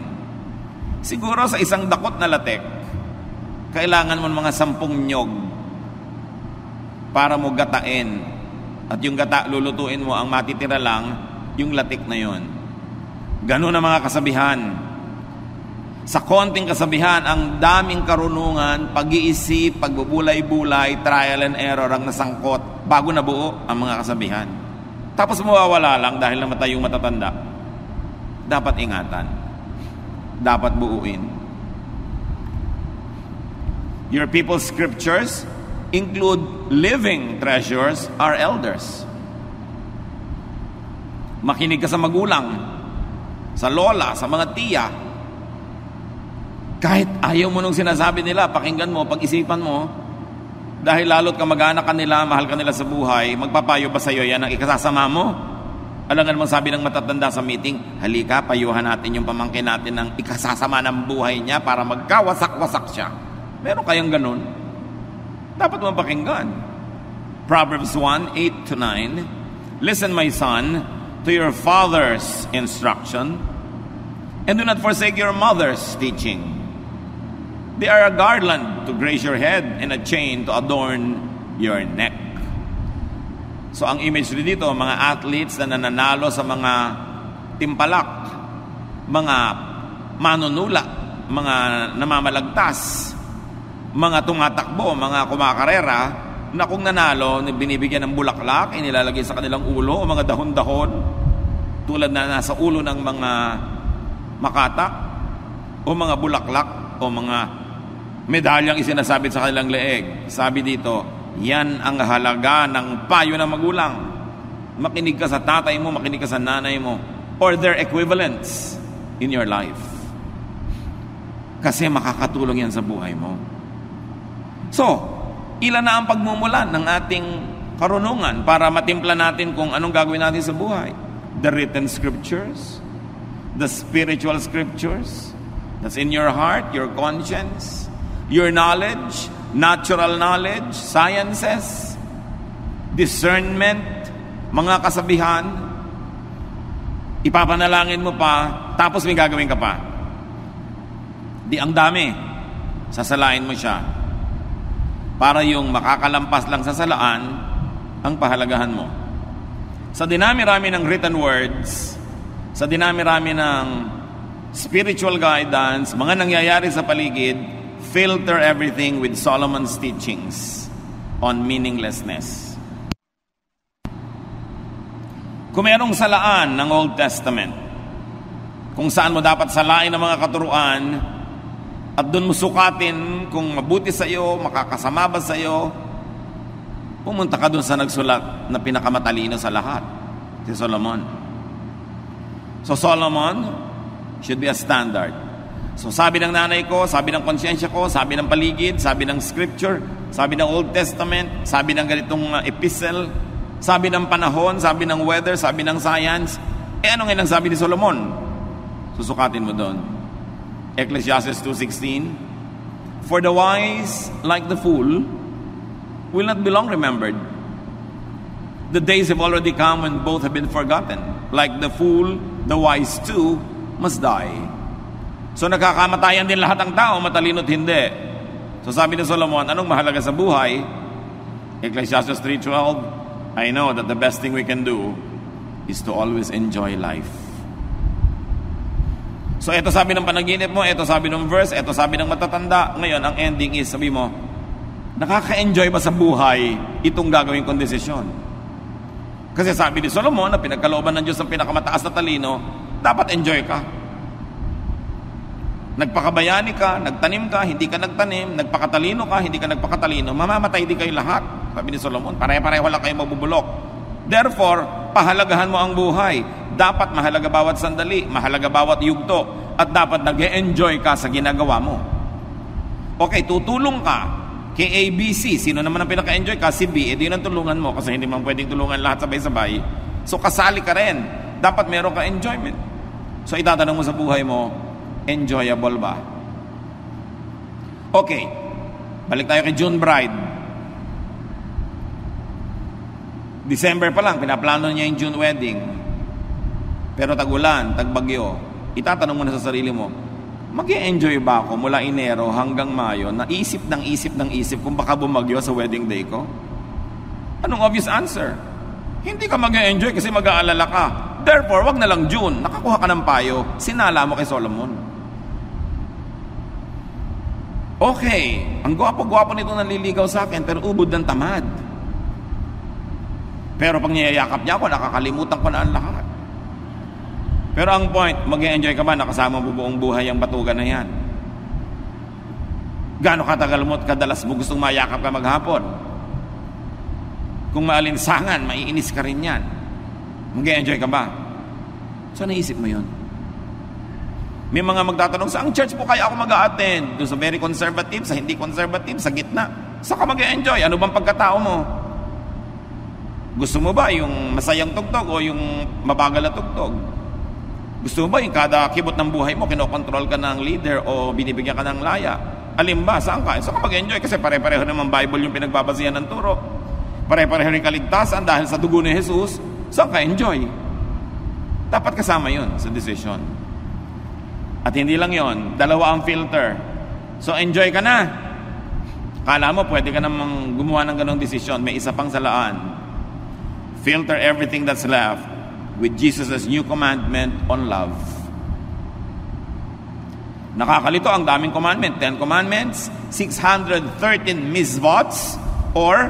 Siguro sa isang dakot na latik, kailangan mo mga 10 nyog para mo gatain. At yung gata, lulutuin mo, ang matitira lang, yung latik na yon. Ganun ang mga kasabihan. Sa konting kasabihan, ang daming karunungan, pag-iisip, pagbubulay-bulay, trial and error ang nasangkot bago nabuo ang mga kasabihan. Tapos mawawala lang dahil namatay yung matatanda. Dapat ingatan. Dapat buuin. Your people's scriptures include living treasures, our elders. Makinig ka sa magulang, sa lola, sa mga tiya. Kahit ayaw mo nung sinasabi nila, pakinggan mo, pag-isipan mo, dahil lalo't kamag-anak ka nila, mahal ka nila sa buhay, magpapayo ba sa'yo yan ang ikasasama mo? Alangan mong sabi ng matatanda sa meeting, halika, payuhan natin yung pamangkin natin ng ikasasama ng buhay niya para magkawasak-wasak siya. Meron kayang ganun? Dapat mo pakinggan. Proverbs 1, 8-9, listen, my son, to your father's instruction, and do not forsake your mother's teaching. They are a garland to grace your head and a chain to adorn your neck. So ang imagery dito, mga athletes na nananalo sa mga timpalak, mga manunula, mga namamalagtas, mga tumatakbo, mga kumakarera, na kung nanalo, binibigyan ng bulaklak, inilalagay sa kanilang ulo, o mga dahon-dahon, tulad na nasa ulo ng mga makata, o mga bulaklak, o mga medalyang isinasabit sa kanilang leeg. Sabi dito, yan ang halaga ng payo ng magulang. Makinig ka sa tatay mo, makinig ka sa nanay mo, or their equivalents in your life. Kasi makakatulong yan sa buhay mo. So, ilan na ang pagmumulan ng ating karunungan para matimpla natin kung anong gagawin natin sa buhay? The written scriptures, the spiritual scriptures, that's in your heart, your conscience, your knowledge, natural knowledge, sciences, discernment, mga kasabihan, ipapanalangin mo pa, tapos may gagawin ka pa. Di ang dami, sasalain mo siya. Para yung makakalampas lang sa salaan, ang pahalagahan mo. Sa dinami-rami ng written words, sa dinami-rami ng spiritual guidance, mga nangyayari sa paligid, filter everything with Solomon's teachings on meaninglessness. Kung mayroong salaan ng Old Testament, kung saan mo dapat salain ang mga katuruan, at doon mo sukatin kung mabuti sa iyo, makakasama ba sa iyo, pumunta ka doon sa nagsulat na pinakamatalino sa lahat, si Solomon. So Solomon should be a standard. So sabi ng nanay ko, sabi ng konsyensya ko, sabi ng paligid, sabi ng scripture, sabi ng Old Testament, sabi ng ganitong epistle, sabi ng panahon, sabi ng weather, sabi ng science, ano ngayon ang sabi ni Solomon? Susukatin mo doon. Ecclesiastes 2:16, for the wise, like the fool, will not be long remembered. The days have already come when both have been forgotten. Like the fool, the wise too must die. So nagkakamatayan din lahat ng tao, matalino't hindi. So sabi ni Solomon, anong mahalaga sa buhay? Ecclesiastes 3:12, I know that the best thing we can do is to always enjoy life. So ito sabi ng panaginip mo, ito sabi ng verse, ito sabi ng matatanda. Ngayon, ang ending is, sabi mo, nakaka-enjoy ba sa buhay itong gagawin kong desisyon? Kasi sabi ni Solomon na pinagkalooban ng Diyos ang pinakamataas na talino, dapat enjoy ka. Nagpakabayani ka, nagtanim ka, hindi ka nagtanim, nagpakatalino ka, hindi ka nagpakatalino, mamamatay din kayo lahat. Sabi ni Solomon, pare-pareho lang kayo mabubulok. Therefore, pahalagahan mo ang buhay. Dapat mahalaga bawat sandali, mahalaga bawat yugto, at dapat nag-e-enjoy ka sa ginagawa mo. Okay, tutulong ka kay ABC. Sino naman ang pinaka-enjoy ka? Si B. Eh, di nang tulungan mo kasi hindi man pwedeng tulungan lahat sabay-sabay. So, kasali ka rin. Dapat meron ka enjoyment. So, itatanong mo sa buhay mo, enjoyable ba? Okay. Balik tayo kay June Bride. December pa lang, pinaplano niya yung June wedding. Pero tag-ulan, tag-bagyo. Itatanong mo na sa sarili mo, mag-e-enjoy ba ako mula Enero hanggang Mayo na isip kung baka bumagyo sa wedding day ko? Anong obvious answer? Hindi ka mag-e-enjoy kasi mag-aalala ka. Therefore, wag na lang June. Nakakuha ka ng payo, sinala mo kay Solomon. Okay, ang gwapo-gwapo nito nanliligaw sa akin pero ubod ng tamad. Pero pag niyayakap niya ako, nakakalimutan ko na ang lahat. Pero ang point, mag-e-enjoy ka ba nakasama mo buong buhay ang batugan na yan? Gaano katagal mo at kadalas mo gustong mayakap ka maghapon? Kung maalinsangan, maiinis ka rin yan. Mag-e-enjoy ka ba? So naisip mo yun? May mga magtatanong, saang church po kaya ako mag-a-attend? Doon sa very conservative, sa hindi conservative, sa gitna. Saan ka mag-e-enjoy? Ano bang pagkatao mo? Gusto mo ba yung masayang tugtog o yung mabagal na tugtog? Gusto mo ba yung kada kibot ng buhay mo, kinokontrol ka ng leader o binibigyan ka ng laya? Alin ba? Saan ka? Saan ka mag-enjoy? Kasi pare-pareho naman Bible yung pinagbabasihan ng turo. Pare-pareho rin kaligtasan dahil sa dugo ni Jesus. Saan ka enjoy? Dapat kasama yun sa decision. At hindi lang yon, dalawa ang filter. So enjoy ka na. Kala mo pwede ka namang gumawa ng ganong desisyon. May isa pang salaan. Filter everything that's left with Jesus' new commandment on love. Nakakalito, ang daming commandment. 10 commandments, 613 misvots or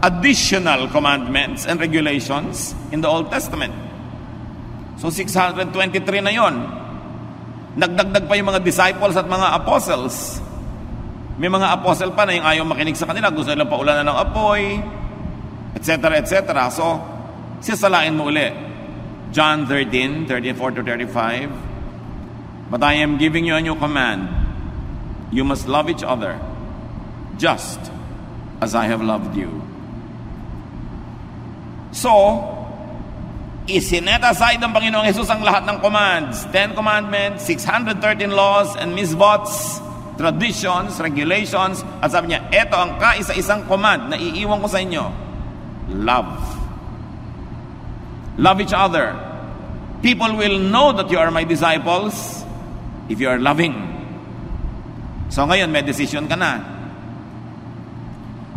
additional commandments and regulations in the Old Testament. So 623 na yon. Nagdagdag pa yung mga disciples at mga apostles. May mga apostle pa na yung ayaw makinig sa kanila, gusto nilang paulanan ng apoy, etc., etc. So, sisalain mo uli. John 13, 34-35. But I am giving you a new command. You must love each other, just as I have loved you. So, isinet aside ng Panginoong Jesus ang lahat ng commands. 10 commandments, 613 laws and misvots, traditions, regulations, at sabi niya, eto ang kaisa-isang command na iiwan ko sa inyo. Love. Love each other. People will know that you are my disciples if you are loving. So ngayon, may decision ka na.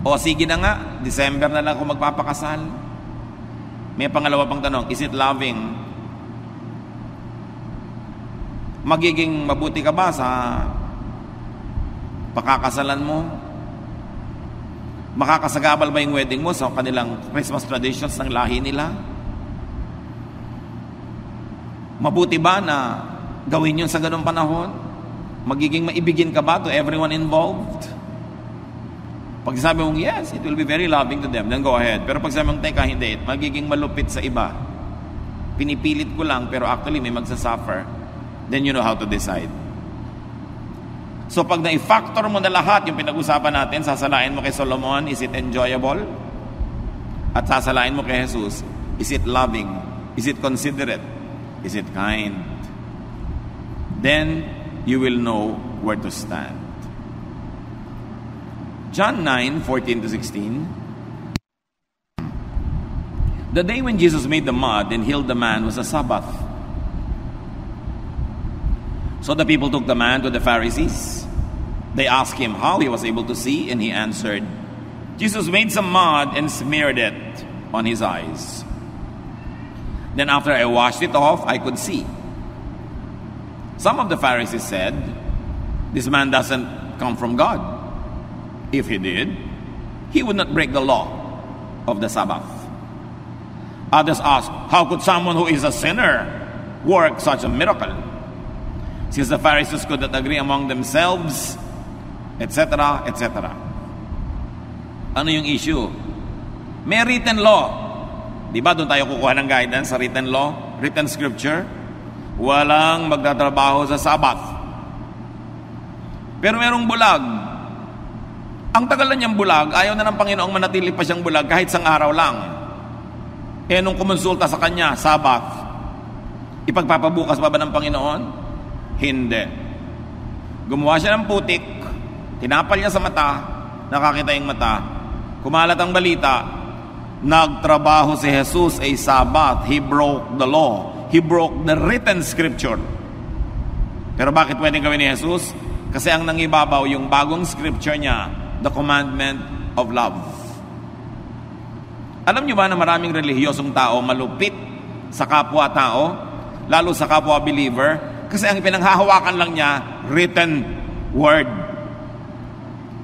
O sige na nga, December na lang ako magpapakasal. May pangalawa pang tanong, is it loving? Magiging mabuti ka ba sa pakakasalan mo? Makakasagabal ba yung wedding mo sa kanilang Christmas traditions ng lahi nila? Mabuti ba na gawin yun sa ganung panahon? Magiging maibigin ka ba to everyone involved? Pag sabi mong yes, it will be very loving to them, then go ahead. Pero pag sabi mong teka, hindi, magiging malupit sa iba. Pinipilit ko lang, pero actually may magsasuffer. Then you know how to decide. So pag na-factor mo na lahat yung pinag-usapan natin, sasalain mo kay Solomon, is it enjoyable? At sasalain mo kay Jesus, is it loving? Is it considerate? Is it kind? Then you will know where to stand. John 9:14-16. The day when Jesus made the mud and healed the man was a Sabbath. So the people took the man to the Pharisees. They asked him how he was able to see, and he answered, Jesus made some mud and smeared it on his eyes. Then after I washed it off, I could see. Some of the Pharisees said, this man doesn't come from God. If he did, he would not break the law of the Sabbath. Others asked, how could someone who is a sinner work such a miracle? Since the Pharisees could not agree among themselves, etc., etc. Ano yung issue? May written law. Di ba doon tayo kukuha ng guidance sa written law, written scripture? Walang magtatrabaho sa Sabbath. Pero merong bulag. Ang tagal na niyang bulag, ayaw na ng Panginoong manatili pa siyang bulag kahit isang araw lang. Eh nung kumonsulta sa kanya, Sabbath, ipagpapabukas pa ba ng Panginoon? Hindi. Gumawa siya ng putik, tinapal niya sa mata, nakakita yung mata, kumalat ang balita, nagtrabaho si Jesus ay Sabbath. He broke the law. He broke the written scripture. Pero bakit pwedeng gawin ni Jesus? Kasi ang nangibabaw yung bagong scripture niya, the commandment of love. Alam niyo ba na maraming relihiyosong tao malupit sa kapwa-tao, lalo sa kapwa-believer, kasi ang pinanghahawakan lang niya, written word.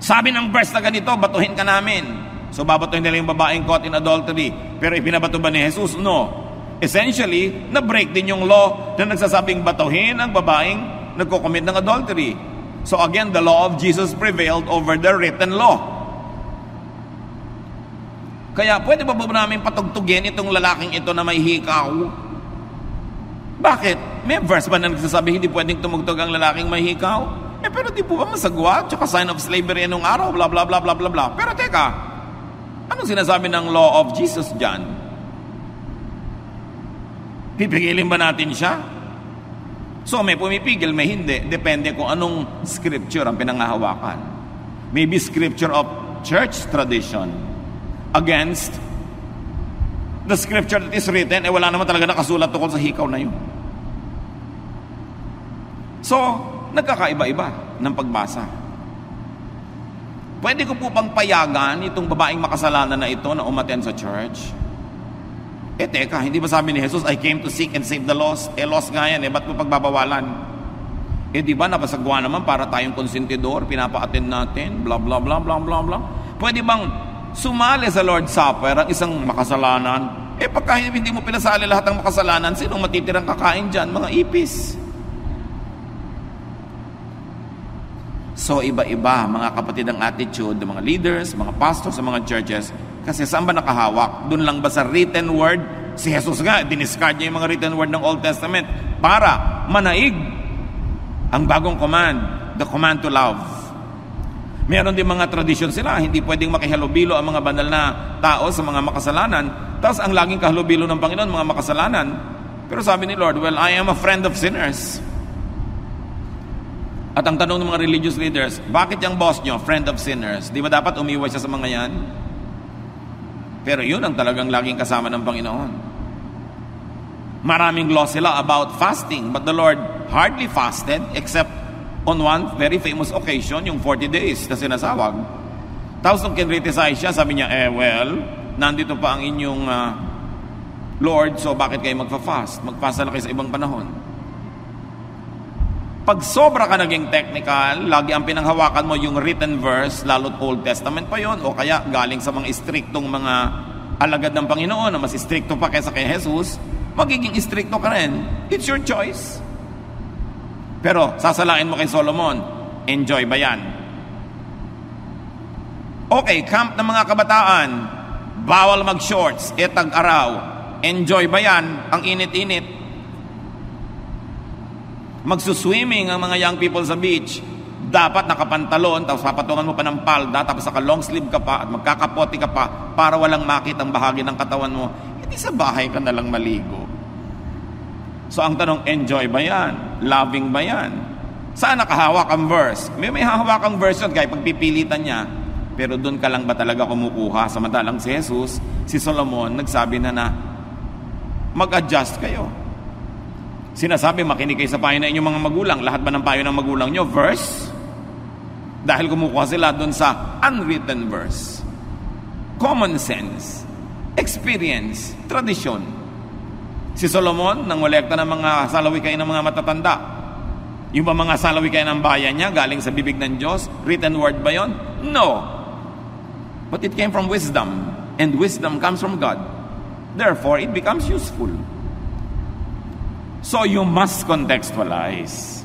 Sabi ng verse na ganito, batuhin ka namin. So babatuhin nila yung babaeng caught in adultery. Pero ipinabato ba ni Jesus? No. Essentially, na-break din yung law na nagsasabing batuhin ang babaeng nagko-commit ng adultery. So again, the law of Jesus prevailed over the written law. Kaya pwede ba namin patugtugin itong lalaking ito na may hikaw? Bakit? May verse ba na nagsasabi hindi pwedeng tumugtog ang lalaking may hikaw? Pero di po ba masagwa? Tsaka sign of slavery nung araw, bla bla bla bla bla bla. Pero teka, anong sinasabi ng law of Jesus dyan? Pipigilin ba natin siya? So may pumipigil, may hindi. Depende kung anong scripture ang pinanghahawakan. Maybe scripture of church tradition against the scripture that is written, wala naman talaga nakasulat tungkol sa hikaw na yun. So, nagkakaiba-iba ng pagbasa. pwede ko po bang payagan itong babaeng makasalanan na ito na umattend sa church? Teka, hindi ba sabi ni Jesus, I came to seek and save the lost? Lost nga yan, ba't mo pagbabawalan? Di ba, napasagwa naman para tayong konsentidor, pinapa-attend natin, blah, blah, blah, blah, blah, blah. Pwede bang sumali sa Lord's Supper ang isang makasalanan? Pagka hindi mo pinasali lahat ng makasalanan, sinong matitirang kakain dyan? Mga ipis. So, iba-iba, mga kapatid, ang attitude ng mga leaders, mga pastors sa mga churches. Kasi saan ba nakahawak? Doon lang ba sa written word? Si Jesus nga, diniscard niya yung mga written word ng Old Testament para manaig ang bagong command, the command to love. Meron din mga tradisyon sila, hindi pwedeng makihalubilo ang mga banal na tao sa mga makasalanan. Tapos ang laging kahalubilo ng Panginoon, mga makasalanan. Pero sabi ni Lord, well, I am a friend of sinners. At ang tanong ng mga religious leaders, bakit yung boss nyo, friend of sinners? Di ba dapat umiwas siya sa mga yan? Pero yun ang talagang laging kasama ng Panginoon. Maraming law sila about fasting, but the Lord hardly fasted except on one very famous occasion, yung 40 days na sinasawag. Tapos nung kinriticize siya, sabi niya, well, nandito pa ang inyong Lord, so bakit kayo magfa-fast? Magfast na kayo sa ibang panahon. Pag sobra ka naging technical, lagi ang pinanghawakan mo yung written verse, lalo't Old Testament pa yon, o kaya galing sa mga istriktong mga alagad ng Panginoon na mas istrikto pa kaysa kay Jesus, magiging istrikto ka rin. It's your choice. Pero sasalain mo kay Solomon, enjoy ba yan? Okay, camp ng mga kabataan, bawal mag-shorts, tag-araw, enjoy ba yan? Ang init-init. Magsuswimming ang mga young people sa beach, dapat nakapantalon, tapos papatungan mo pa ng palda, tapos naka long sleeve ka pa, at magkakapote ka pa, para walang makitang bahagi ng katawan mo. Hindi sa bahay ka na lang maligo. So ang tanong, enjoy ba yan? Loving ba yan? Saan nakahawak ang verse? May hahawak ang verse yun, kaya pagpipilitan niya, pero doon ka lang ba talaga kumukuha? Samantalang si Jesus, si Solomon, nagsabi na mag-adjust kayo. Sinasabi, makinig kayo sa payo na inyong mga magulang. Lahat ba ng payo ng magulang nyo? Verse? Dahil kumukuha sila doon sa unwritten verse. Common sense. Experience. Tradisyon. Si Solomon, nangolekta ng mga salawikain ng mga matatanda. Yung ba mga salawikain ng bayan niya, galing sa bibig ng Diyos? Written word ba yon? No. But it came from wisdom. And wisdom comes from God. Therefore, it becomes useful. So you must contextualize.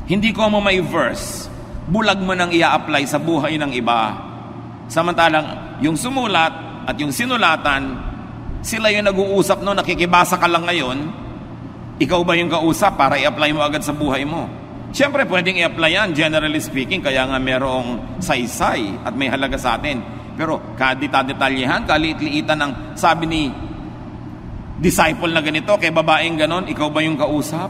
Hindi ko mo may verse, bulag mo nang i-apply sa buhay ng iba. Samantalang yung sumulat at yung sinulatan, sila yung nag-uusap no, nakikibasa ka lang ngayon, ikaw ba yung kausap para i-apply mo agad sa buhay mo? Siyempre pwedeng i-apply yan, generally speaking, kaya nga merong saysay at may halaga sa atin. Pero kadita-detalyehan, kaliit-liitan ng sabi ni disciple na ganito, kay babaeng ganon, ikaw ba yung kausap?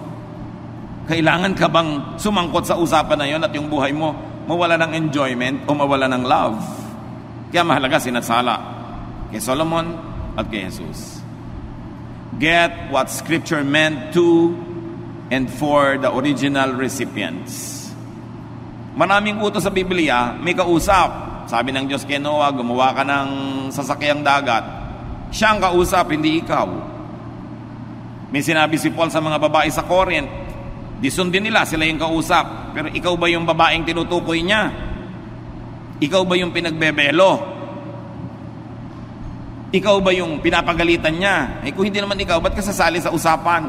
Kailangan ka bang sumangkot sa usapan na yon at yung buhay mo mawala ng enjoyment o mawala ng love? Kaya mahalaga sinasala kay Solomon at kay Jesus. Get what Scripture meant to and for the original recipients. Maraming utos sa Biblia, may kausap. Sabi ng Diyos kay Noah, gumawa ka ng sasakyang dagat. Siya ang kausap, hindi ikaw. May sinabi si Paul sa mga babae sa Corinth, di sundin nila, sila yung kausap. Pero ikaw ba yung babaeng tinutukoy niya? Ikaw ba yung pinagbebelo? Ikaw ba yung pinapagalitan niya? Kung hindi naman ikaw, ba't ka sasali sa usapan?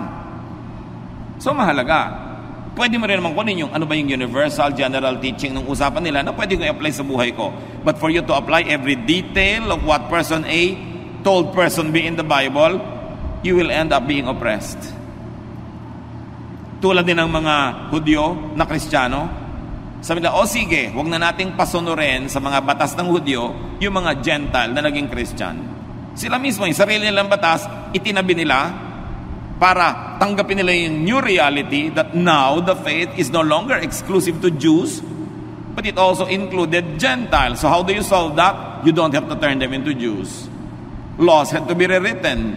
So mahalaga. Pwede mo rin naman kunin yung ano ba yung universal general teaching ng usapan nila na pwede ko i-apply sa buhay ko. But for you to apply every detail of what person A told person B in the Bible, you will end up being oppressed. Tulad din ng mga Hudyo na Kristiyano, sabi nila, sige, huwag na nating pasunurin sa mga batas ng Hudyo yung mga Gentile na naging Christian. Sila mismo, yung sarili nilang batas, itinabi nila para tanggapin nila yung new reality that now the faith is no longer exclusive to Jews, but it also included Gentiles. So how do you solve that? You don't have to turn them into Jews. Laws had to be rewritten.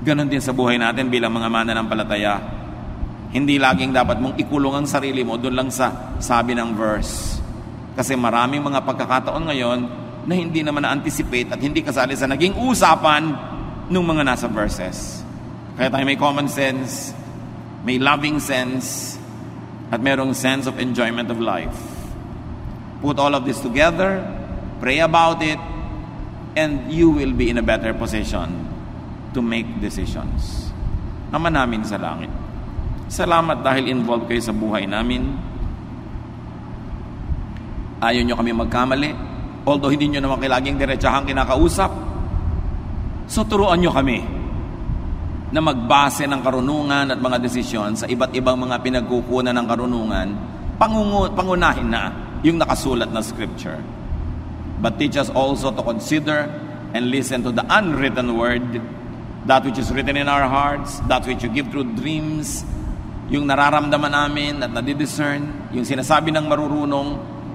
Ganon din sa buhay natin bilang mga mananampalataya. Hindi laging dapat mong ikulong ang sarili mo doon lang sa sabi ng verse. Kasi maraming mga pagkakataon ngayon na hindi naman na-anticipate at hindi kasali sa naging usapan ng mga nasa verses. Kaya tayo may common sense, may loving sense, at merong sense of enjoyment of life. Put all of this together, pray about it, and you will be in a better position to make decisions. Ama namin sa langit, salamat dahil involved kayo sa buhay namin. Ayaw nyo kami magkamali, although hindi nyo naman laging diretsahang kinakausap. So turuan nyo kami na magbase ng karunungan at mga desisyon sa iba't ibang mga pinagkukunan ng karunungan, pangunahin na yung nakasulat na scripture. But teach us also to consider and listen to the unwritten word, that which is written in our hearts, that which you give through dreams, yung nararamdaman namin at nadidiscern, yung sinasabi ng marurunong,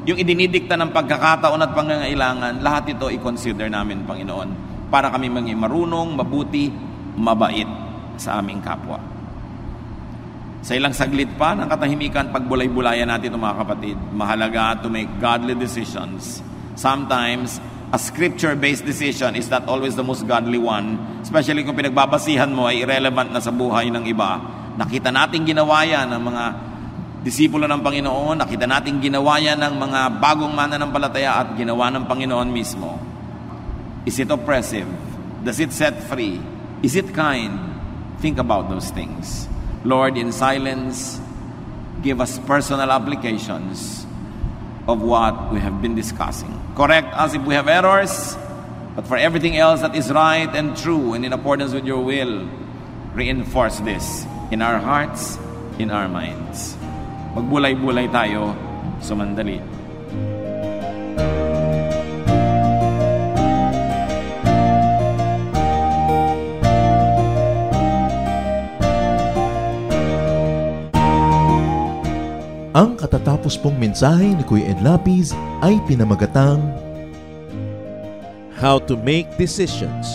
yung idinidikta ng pagkakataon at pangangailangan, lahat ito i-consider namin, Panginoon, para kami maging marunong, mabuti, mabait sa aming kapwa. Sa ilang saglit pa ng katahimikan, pagbulay-bulayan natin ito, mga kapatid. Mahalaga to make godly decisions. Sometimes, a scripture-based decision is not always the most godly one, especially kung pinagbabasihan mo ay irrelevant na sa buhay ng iba. Nakita natin ginawa yan ng mga disipulo ng Panginoon, nakita natin ginawa yan ng mga bagong mananampalataya at ginawa ng Panginoon mismo. Is it oppressive? Does it set free? Is it kind? Think about those things. Lord, in silence, give us personal applications of what we have been discussing. Correct us if we have errors, but for everything else that is right and true and in accordance with your will, reinforce this in our hearts, in our minds. Magbulay-bulay tayo, sumandali. Ang katatapos pong mensahe ni Kuya Ed Lapis ay pinamagatang How to Make Decisions.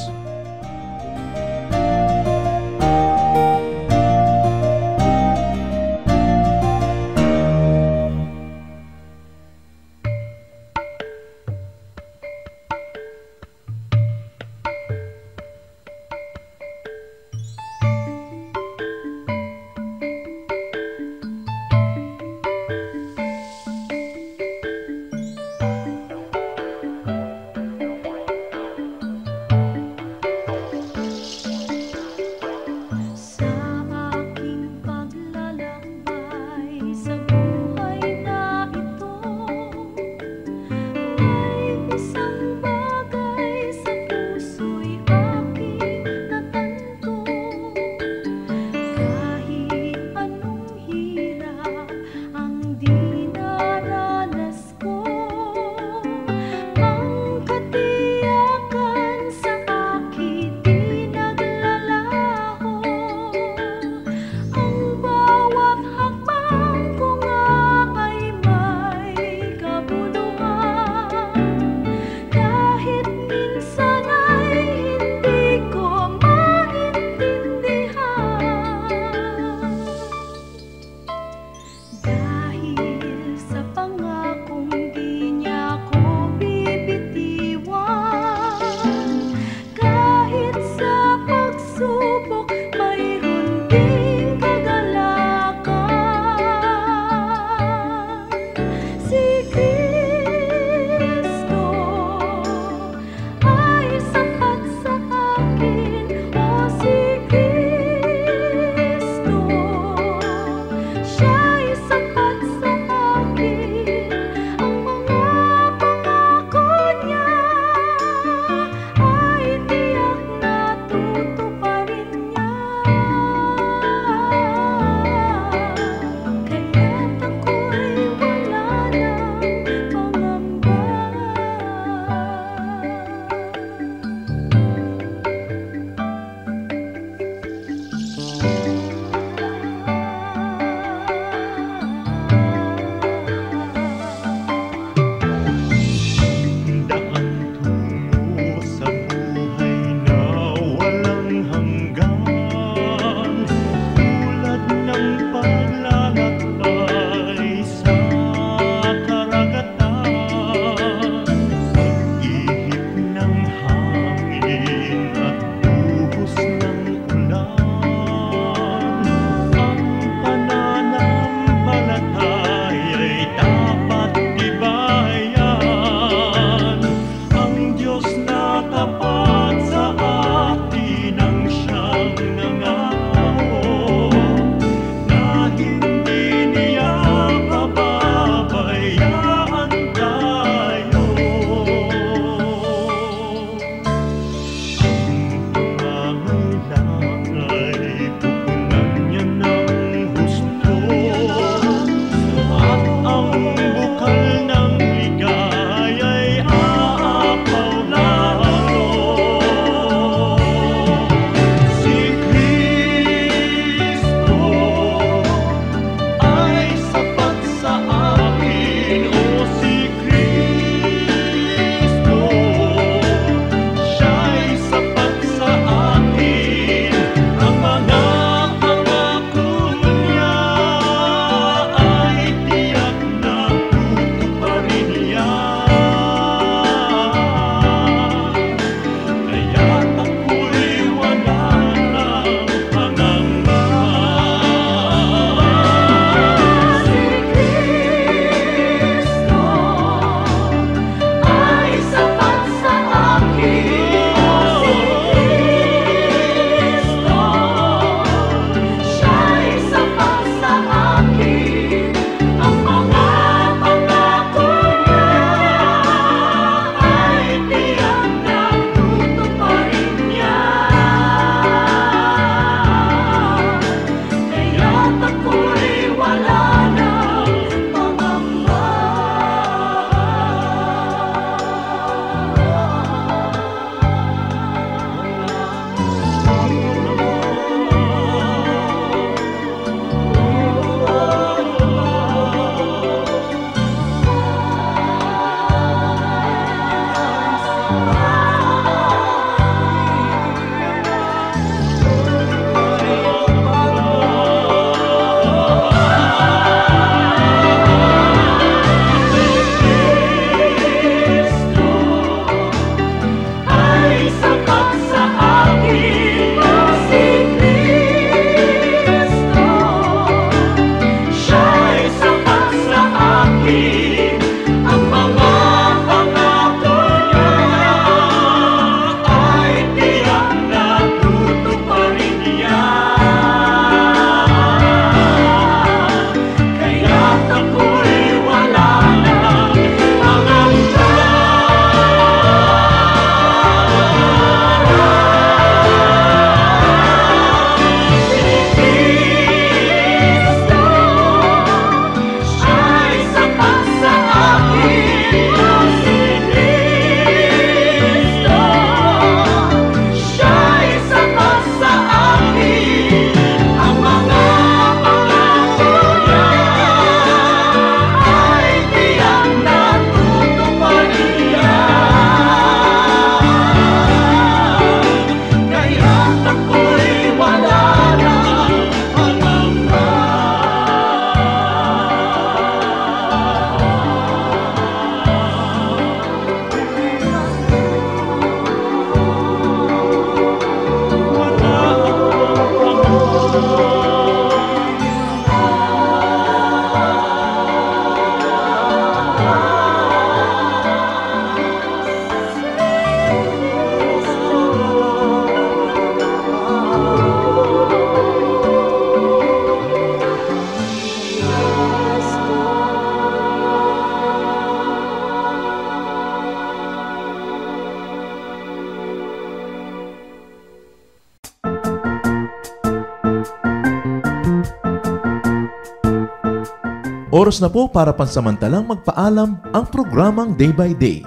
Oras na po para pansamantalang magpaalam ang programang Day by Day.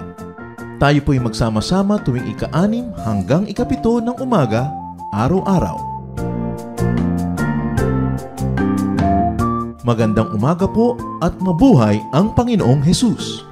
Tayo po'y magsama-sama tuwing ika-6 hanggang ika-7 ng umaga, araw-araw. Magandang umaga po at mabuhay ang Panginoong Hesus!